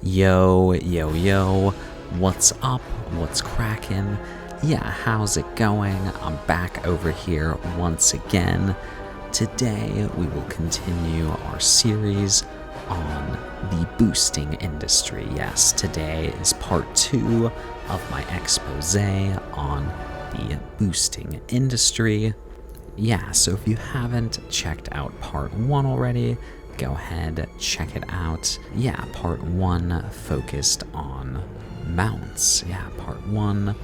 Yo, yo, yo, what's up? What's crackin'? Yeah, how's it going? I'm back over here once again. Today, we will continue our series on the boosting industry. Yes, today is part 2 of my expose on the boosting industry. Yeah, so if you haven't checked out part 1 already, go ahead, check it out. Yeah, part 1 focused on mounts. Yeah, part 1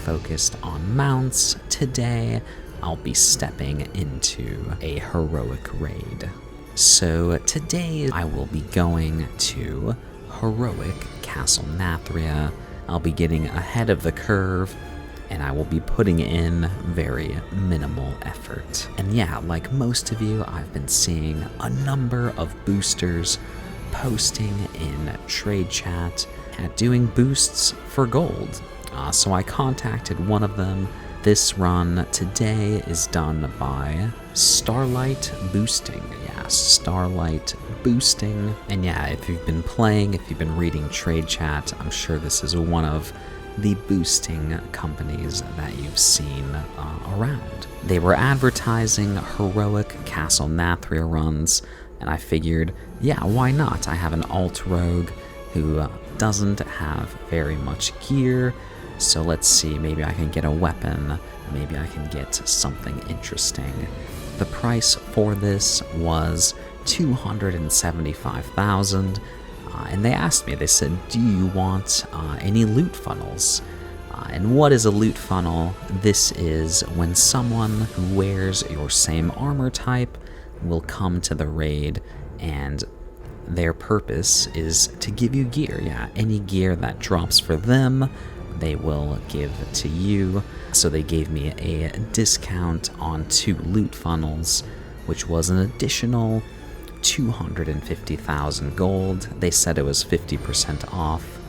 focused on mounts. Today, I'll be stepping into a heroic raid. So today, I will be going to heroic Castle Nathria. I'll be getting ahead of the curve, and I will be putting in very minimal effort. And yeah, like most of you, I've been seeing a number of boosters posting in trade chat at doing boosts for gold. So I contacted one of them. This run today is done by Starlight Boosting. Yeah, Starlight Boosting. And yeah, if you've been playing, if you've been reading trade chat, I'm sure this is one of the boosting companies that you've seen around. They were advertising heroic Castle Nathria runs, and I figured, yeah, why not? I have an alt rogue who doesn't have very much gear, so let's see, maybe I can get a weapon, maybe I can get something interesting. The price for this was 275,000. And they asked me, they said, do you want any loot funnels? And what is a loot funnel? This is when someone who wears your same armor type will come to the raid, and their purpose is to give you gear. Yeah, any gear that drops for them, they will give to you. So they gave me a discount on 2 loot funnels, which was an additional 250,000 gold. They said it was 50% off,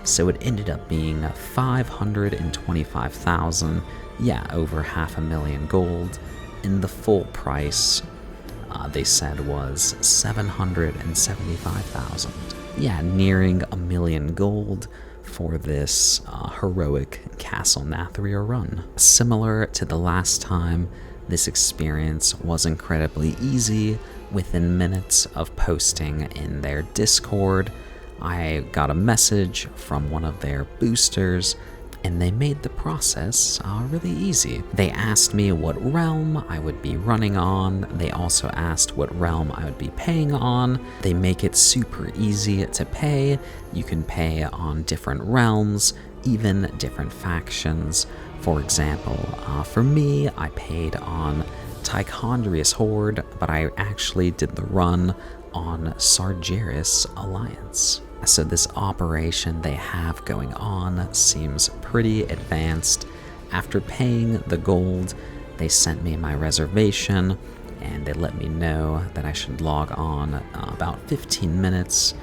so it ended up being 525,000. Yeah, over 500,000 gold. And the full price, they said, was 775,000. Yeah, nearing 1 million gold for this heroic Castle Nathria run. Similar to the last time, this experience was incredibly easy. Within minutes of posting in their Discord, I got a message from one of their boosters, and they made the process really easy. They asked me what realm I would be running on. They also asked what realm I would be paying on. They make it super easy to pay. You can pay on different realms, even different factions. For example, for me, I paid on Tichondrius Horde, but I actually did the run on Sargeras Alliance. So this operation they have going on seems pretty advanced. After paying the gold, they sent me my reservation, and they let me know that I should log on about 15 minutes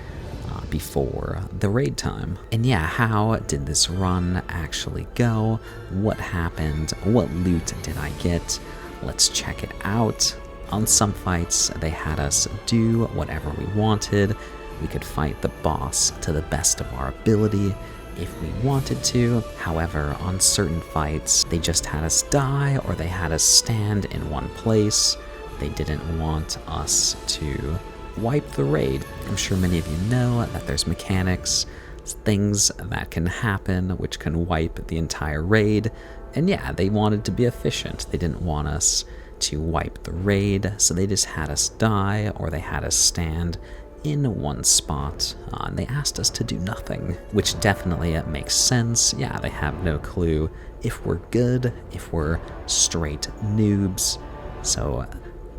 before the raid time. And yeah, how did this run actually go? What happened? What loot did I get? Let's check it out. On some fights, they had us do whatever we wanted. We could fight the boss to the best of our ability if we wanted to. However, on certain fights, they just had us die, or they had us stand in one place. They didn't want us to wipe the raid. I'm sure many of you know that there's mechanics, things that can happen which can wipe the entire raid. And yeah, they wanted to be efficient. They didn't want us to wipe the raid, so they just had us die, or they had us stand in one spot, and they asked us to do nothing, which definitely makes sense. Yeah, they have no clue if we're good, if we're straight noobs, so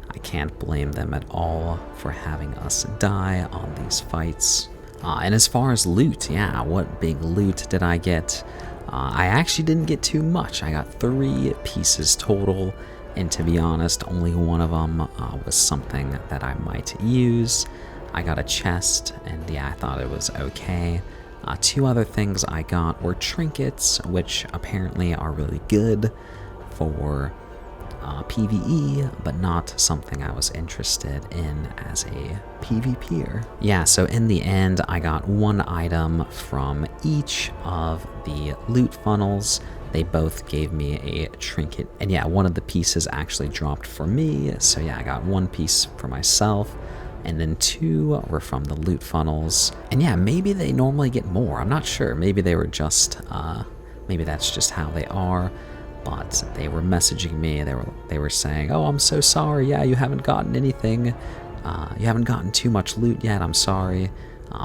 I can't blame them at all for having us die on these fights. And as far as loot, yeah, what big loot did I get? I actually didn't get too much. I got 3 pieces total, and to be honest, only one of them was something that I might use. I got a chest, and yeah, I thought it was okay. 2 other things I got were trinkets, which apparently are really good for PVE, but not something I was interested in as a PvPer. Yeah, so in the end, I got one item from each of the loot funnels. They both gave me a trinket, and yeah, one of the pieces actually dropped for me, so yeah, I got one piece for myself, and then 2 were from the loot funnels. And yeah, maybe they normally get more, I'm not sure, maybe they were just, maybe that's just how they are, but they were messaging me, they were saying, oh, I'm so sorry, yeah, you haven't gotten anything, you haven't gotten too much loot yet, I'm sorry,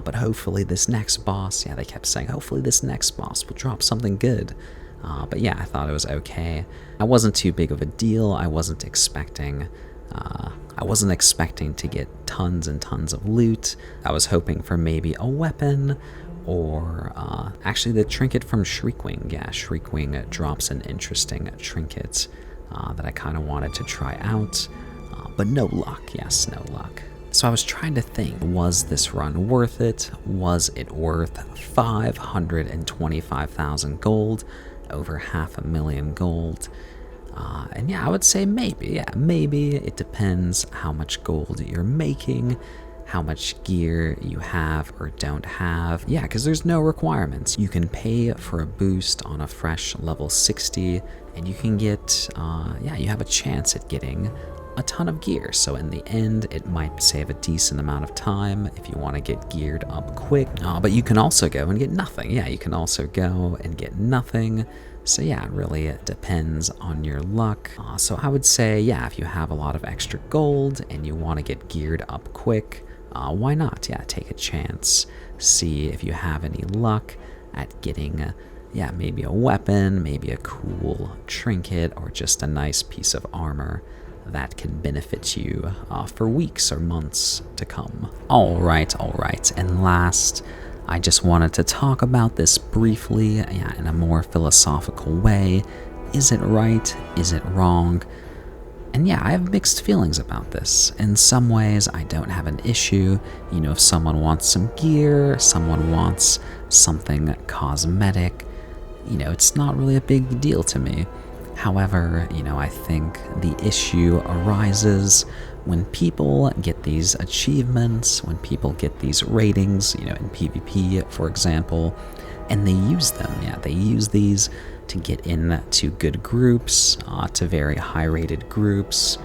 but hopefully this next boss, yeah, they kept saying, hopefully this next boss will drop something good. But yeah, I thought it was okay. I wasn't too big of a deal. I wasn't expecting to get tons and tons of loot. I was hoping for maybe a weapon, or actually the trinket from Shriekwing. Yeah, Shriekwing drops an interesting trinket that I kind of wanted to try out, but no luck. Yes, no luck. So I was trying to think, was this run worth it? Was it worth 525,000 gold? Over 500,000 gold, and yeah, I would say maybe. Yeah, maybe. It depends how much gold you're making, how much gear you have or don't have. Yeah, because there's no requirements. You can pay for a boost on a fresh level 60, and you can get yeah, you have a chance at getting a ton of gear. So in the end, it might save a decent amount of time if you want to get geared up quick, but you can also go and get nothing. Yeah, you can also go and get nothing. So yeah, it really depends on your luck. So I would say, yeah, if you have a lot of extra gold and you want to get geared up quick, why not? Yeah, take a chance. See if you have any luck at getting yeah, maybe a weapon, maybe a cool trinket, or just a nice piece of armor that can benefit you for weeks or months to come. All right, and last, I just wanted to talk about this briefly, yeah, in a more philosophical way. Is it right? Is it wrong? And yeah, I have mixed feelings about this. In some ways, I don't have an issue. You know, if someone wants some gear, someone wants something cosmetic, you know, it's not really a big deal to me. However, you know, I think the issue arises when people get these achievements, when people get these ratings, you know, in PvP, for example, and they use them. Yeah, they use these to get into good groups, to very high-rated groups,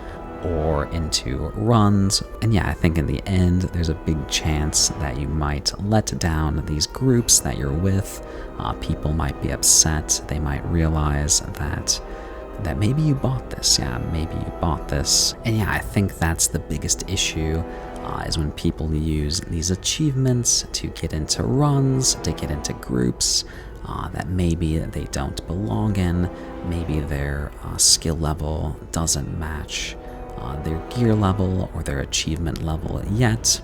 or into runs. And yeah, I think in the end, there's a big chance that you might let down these groups that you're with. People might be upset. They might realize that maybe you bought this. Yeah, maybe you bought this. And yeah, I think that's the biggest issue, is when people use these achievements to get into runs, to get into groups that maybe they don't belong in. Maybe their skill level doesn't match their gear level or their achievement level yet.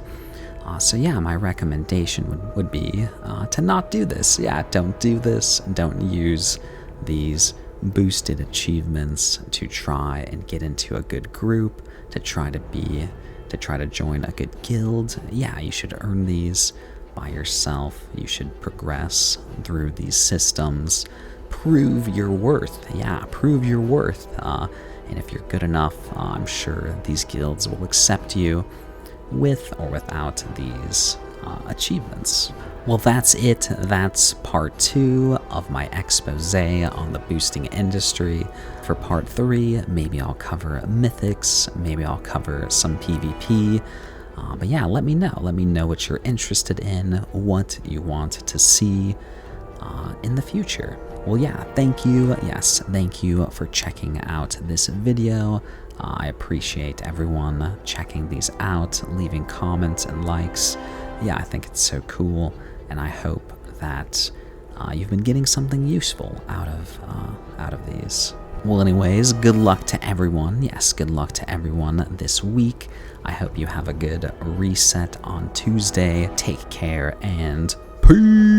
So yeah, my recommendation would be to not do this. Yeah, don't do this. Don't use these boosted achievements to try and get into a good group, to try to join a good guild. Yeah, you should earn these by yourself. You should progress through these systems. Prove your worth. Yeah, prove your worth. And if you're good enough, I'm sure these guilds will accept you with or without these achievements. Well, that's it. That's part 2 of my expose on the boosting industry. For part 3, maybe I'll cover mythics, maybe I'll cover some PvP. But yeah, let me know. Let me know what you're interested in, what you want to see in the future. Well, yeah, thank you. Yes, thank you for checking out this video. I appreciate everyone checking these out, leaving comments and likes. Yeah, I think it's so cool, and I hope that you've been getting something useful out of these. Well, anyways, good luck to everyone. Yes, good luck to everyone this week. I hope you have a good reset on Tuesday. Take care and peace.